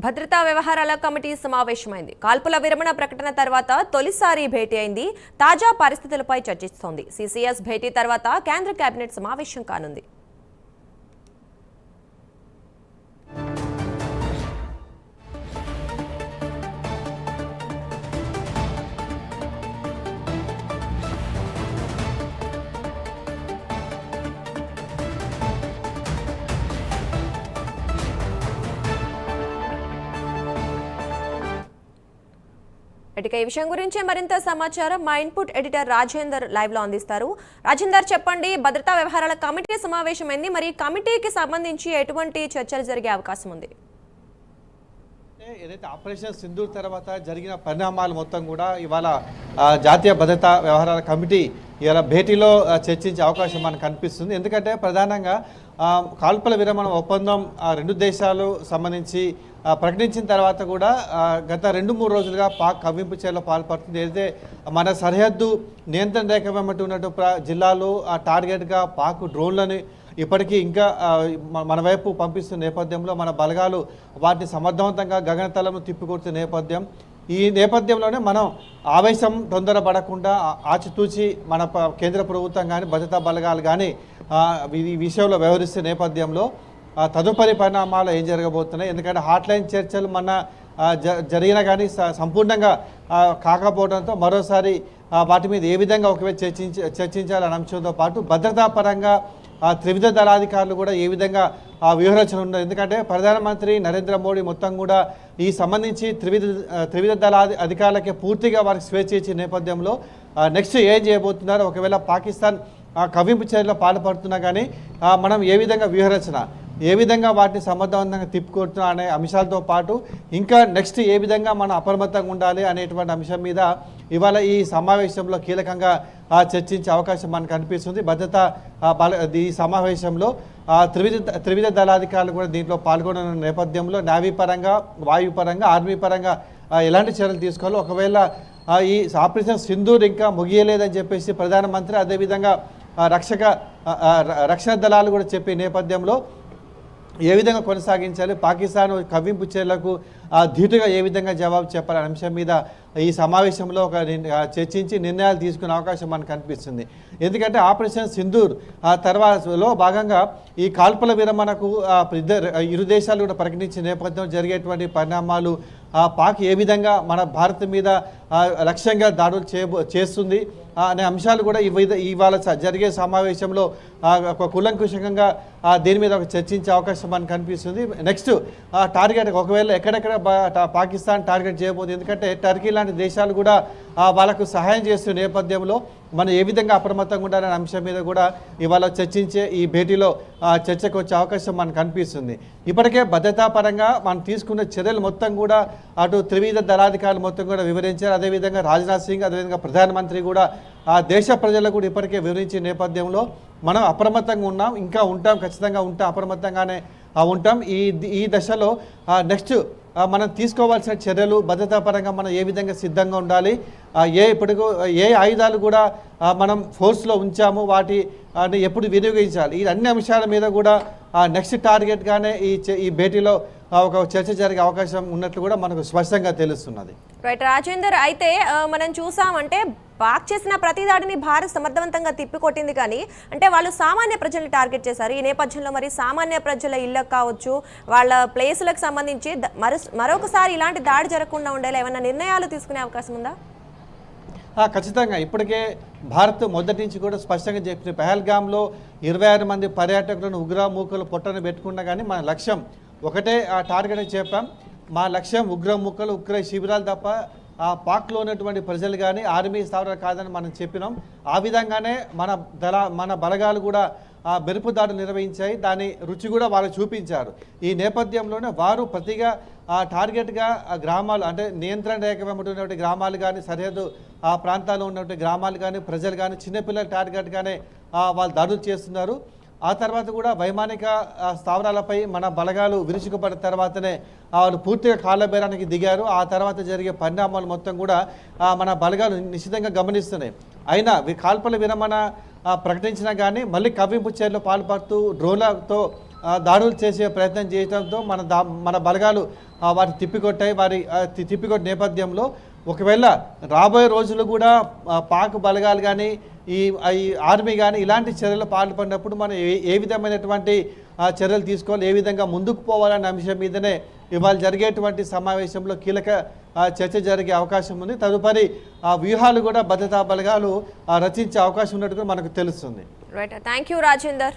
భద్రతా వ్యవహారాల కమిటీ సమావేశమైంది. కాల్పుల విరమణ ప్రకటన తర్వాత తొలిసారి భేటీ అయింది. తాజా పరిస్థితులపై చర్చిస్తోంది. సిసిఎస్ భేటీ తర్వాత కేంద్ర కేబినెట్ సమావేశం కానుంది. ఇక ఈ విషయం గురించి మరింత సమాచారం మా ఇన్పుట్ ఎడిటర్ రాజేందర్ లైవ్ లో అందిస్తారు. రాజేందర్, చెప్పండి, భద్రతా వ్యవహారాల కమిటీ సమావేశమైంది. మరి కమిటీకి సంబంధించి ఎటువంటి చర్చలు జరిగే అవకాశం ఉంది? ఏదైతే ఆపరేషన్ సింధూర్ తర్వాత జరిగిన పరిణామాలు మొత్తం కూడా ఇవాళ జాతీయ భద్రతా వ్యవహారాల కమిటీ ఇవాళ భేటీలో చర్చించే అవకాశం మనకు కనిపిస్తుంది. ఎందుకంటే ప్రధానంగా కాల్పుల విరమణ ఒప్పందం రెండు దేశాలు సంబంధించి ప్రకటించిన తర్వాత కూడా గత 2-3 రోజులుగా పాక్ కవ్వింపు చర్యలో పాల్పడుతుంది. ఏదైతే మన సరిహద్దు నియంత్రణ రేఖ వెంబడి ఉన్నట్టు జిల్లాలో టార్గెట్గా పాక్ డ్రోన్లని ఇప్పటికీ ఇంకా మన వైపు పంపిస్తున్న నేపథ్యంలో మన బలగాలు వాటిని సమర్థవంతంగా గగనతలంలో తిప్పికొడుతున్న నేపథ్యం. ఈ నేపథ్యంలోనే మనం ఆవేశం తొందరపడకుండా ఆచితూచి మన కేంద్ర ప్రభుత్వం కానీ భద్రతా బలగాలు కానీ ఈ విషయంలో వ్యవహరిస్తున్న నేపథ్యంలో తదుపరి పరిణామాలు ఏం జరగబోతున్నాయి. ఎందుకంటే హాట్లైన్ చర్చలు మన జరిగినా కానీ సంపూర్ణంగా కాకపోవడంతో మరోసారి వాటి మీద ఏ విధంగా ఒకవేళ చర్చించాలనే అంశంతో పాటు భద్రతా పరంగా త్రివిధ దళాధికారులు కూడా ఏ విధంగా వ్యూహరచన ఉండదు. ఎందుకంటే ప్రధానమంత్రి నరేంద్ర మోడీ మొత్తం కూడా ఈ సంబంధించి త్రివిధ అధికారులకే పూర్తిగా వారికి స్వేచ్ఛ ఇచ్చే నేపథ్యంలో నెక్స్ట్ ఏం చేయబోతున్నారు, ఒకవేళ పాకిస్తాన్ కవ్వింపు చర్యలో పాల్పడుతున్నా కానీ మనం ఏ విధంగా వ్యూహరచన, ఏ విధంగా వాటిని సమర్థవంతంగా తిప్పుకొడుతున్నా అనే అంశాలతో పాటు ఇంకా నెక్స్ట్ ఏ విధంగా మనం అప్రమత్తంగా ఉండాలి అనేటువంటి అంశం మీద ఇవాళ ఈ సమావేశంలో కీలకంగా చర్చించే అవకాశం మనకు కనిపిస్తుంది. భద్రతా ఈ సమావేశంలో త్రివిధ దళాధికారులు కూడా దీంట్లో పాల్గొన్న నేపథ్యంలో నేవీ పరంగా, వాయు పరంగా, ఆర్మీ పరంగా ఎలాంటి చర్యలు తీసుకోవాలో, ఒకవేళ ఈ ఆపరేషన్ సింధూర్ ఇంకా ముగియలేదని చెప్పేసి ప్రధానమంత్రి అదేవిధంగా రక్షణ దళాలు కూడా చెప్పే నేపథ్యంలో ఏ విధంగా కొనసాగించాలి, పాకిస్తాన్ కవ్వింపు చర్యలకు ధీటుగా ఏ విధంగా జవాబు చెప్పాలనే అంశం మీద ఈ సమావేశంలో చర్చించి నిర్ణయాలు తీసుకునే అవకాశం మనకు కనిపిస్తుంది. ఎందుకంటే ఆపరేషన్ సింధూర్ తర్వాతలో భాగంగా ఈ కాల్పుల విరమణకు ఇరు దేశాలు కూడా ప్రకటించిన నేపథ్యంలో జరిగేటువంటి పరిణామాలు పాక్ ఏ విధంగా మన భారత్ మీద లక్ష్యంగా దాడులు చేస్తుంది అనే అంశాలు కూడా ఇవాళ జరిగే సమావేశంలో కూలంకుషంగా దీని మీద చర్చించే అవకాశం మనకు కనిపిస్తుంది. నెక్స్ట్ టార్గెట్ ఒకవేళ ఎక్కడెక్కడ పాకిస్తాన్ టార్గెట్ చేయబోతుంది. ఎందుకంటే టర్కీ లాంటి దేశాలు కూడా వాళ్ళకు సహాయం చేస్తున్న నేపథ్యంలో మనం ఏ విధంగా అప్రమత్తంగా ఉండాలనే అంశం మీద కూడా ఇవాళ చర్చించే ఈ భేటీలో చర్చకు వచ్చే అవకాశం మనకు కనిపిస్తుంది. ఇప్పటికే భద్రతా పరంగా మనం తీసుకున్న చర్యలు మొత్తం కూడా అటు త్రివిధ దళాధికారులు మొత్తం కూడా వివరించారు. అదేవిధంగా రాజ్నాథ్ సింగ్, అదేవిధంగా ప్రధానమంత్రి కూడా దేశ ప్రజలకు కూడా ఇప్పటికే వివరించే నేపథ్యంలో మనం అప్రమత్తంగా ఉన్నాం, ఇంకా ఉంటాం, ఖచ్చితంగా ఉంటాం, అప్రమత్తంగానే ఉంటాం. ఈ దశలో నెక్స్ట్ మనం తీసుకోవాల్సిన చర్యలు భద్రతా పరంగా మనం ఏ విధంగా సిద్ధంగా ఉండాలి, ఇప్పటికూ ఏ ఆయుధాలు కూడా మనం ఫోర్స్లో ఉంచాము, వాటి ఎప్పుడు వినియోగించాలి, ఈ అన్ని అంశాల మీద కూడా నెక్స్ట్ టార్గెట్గానే ఈ భేటీలో ఒక చర్చ జరిగే అవకాశం ఉన్నట్లు కూడా మనకు స్పష్టంగా తెలుస్తున్నది. రైట్ రాజేందర్, అయితే మనం చూసామంటే పాక్ చేసిన ప్రతి దాడిని భారత్ సమర్థవంతంగా తిప్పికొట్టింది, కానీ అంటే వాళ్ళు సామాన్య ప్రజల్ని టార్గెట్ చేశారు. ఈ నేపథ్యంలో మరి సామాన్య ప్రజల ఇళ్లకు కావచ్చు, వాళ్ళ ప్లేసులకు సంబంధించి మరొకసారి ఇలాంటి దాడి జరగకుండా ఉండేలా ఏమైనా నిర్ణయాలు తీసుకునే అవకాశం ఉందా? ఖచ్చితంగా ఇప్పటికే భారత్ మొదటి నుంచి కూడా స్పష్టంగా చెప్పిన పహల్గామ్లో 26 మంది పర్యాటకులను ఉగ్రమూకలు పొట్టను పెట్టుకున్నా కానీ మన లక్ష్యం ఒకటే టార్గెట్ చెప్పాం. మా లక్ష్యం ఉగ్రమూకలు, ఉగ్ర శిబిరాలు తప్ప పాక్లో ఉన్నటువంటి ప్రజలు కానీ ఆర్మీ స్థావరాలు కాదని మనం చెప్పినాం. ఆ విధంగానే మన బలగాలు కూడా మెరుపు దాడులు నిర్వహించాయి. దాని రుచి కూడా వాళ్ళు చూపించారు. ఈ నేపథ్యంలోనే వారు ప్రతిగా టార్గెట్గా గ్రామాలు, అంటే నియంత్రణ రేఖ వెంబడి ఉన్నటువంటి గ్రామాలు కానీ, సరిహద్దు ప్రాంతాల్లో ఉన్నటువంటి గ్రామాలు కానీ, ప్రజలు కానీ, చిన్నపిల్లల టార్గెట్గానే వాళ్ళు దాడులు చేస్తున్నారు. ఆ తర్వాత కూడా వైమానిక స్థావరాలపై మన బలగాలు విరుచుకుపడిన తర్వాతనే వాళ్ళు పూర్తిగా కాళ్ళబేరానికి దిగారు. ఆ తర్వాత జరిగే పరిణామాలు మొత్తం కూడా మన బలగాలు నిశ్చితంగా గమనిస్తున్నాయి. అయినా కాల్పుల విరమణ ప్రకటించినా కానీ మళ్ళీ కవ్వింపు చర్యలో పాల్పడుతూ డ్రోన్లతో దాడులు చేసే ప్రయత్నం చేయడంతో మన బలగాలు వాటిని తిప్పికొట్టాయి. తిప్పికొట్టిన నేపథ్యంలో ఒకవేళ రాబోయే రోజులు కూడా పాక్ బలగాలు కానీ ఈ ఆర్మీ కానీ ఇలాంటి చర్యలు పాల్పడినప్పుడు మనం ఏ విధమైనటువంటి చర్యలు తీసుకోవాలి, ఏ విధంగా ముందుకు పోవాలనే అంశం మీదనే ఇవాళ జరిగేటువంటి సమావేశంలో కీలక చర్చ జరిగే అవకాశం ఉంది. తదుపరి వ్యూహాలు కూడా భద్రతా బలగాలు రచించే అవకాశం ఉన్నట్టు మనకు తెలుస్తుంది. Right, thank you Rajender.